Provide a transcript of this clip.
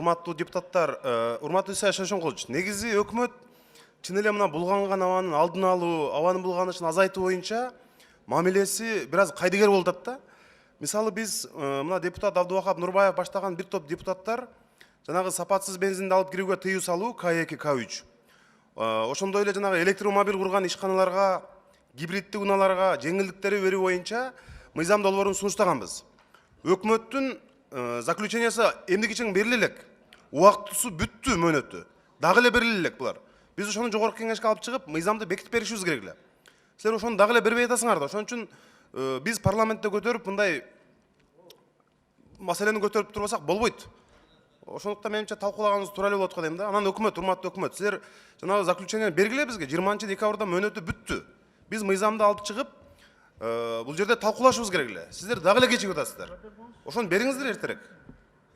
урматтуу депутаттар, урматтуу Исай Шошонкулович, негизи өкмөт чын эле мына булганган абанын алдын алуу, абанын булганышын азайтуу боюнча мамилеси бир аз кайдыгер болуп атат да. Мисалы биз мына депутат Абдубакап Нурбаев баштаган бир топ депутаттар жанагы сапатсыз бензинди алып кирүүгө тыюу салуу К2, К3. Ошондой эле жанагы электромобиль курган ишканаларга, гибриддик унааларга жеңилдиктер берүү боюнча мыйзам долбоорун сунуштаганбыз. Өкмөттүн заключениясы эмдики чең бериле элек. Убактысы бүттү мөөнөтү. Дагы эле бериле элек булар. Биз ошону жогорку кеңешке алып чыгып, мыйзамды бекитип беришибиз керек эле. Силер ошону дагы эле бербей атасыңар да. Ошон үчүн биз парламентте көтөрүп мындай маселени көтөрүп турбасак болбойт. Ошондуктан менимче талкуулаганыбыз туура эле болот го дейм да. Анан өкмөт, урматтуу өкмөт, силер жанагы заключенияны бергиле бизге. 20 декабрда мөөнөтү бүттү. Биз мыйзамды алып чыгып, бул жерде талкуулашыбыз керек эле. Сиздер дагы эле кечигип атасыздар. Ошону бериңиздер эртерээк.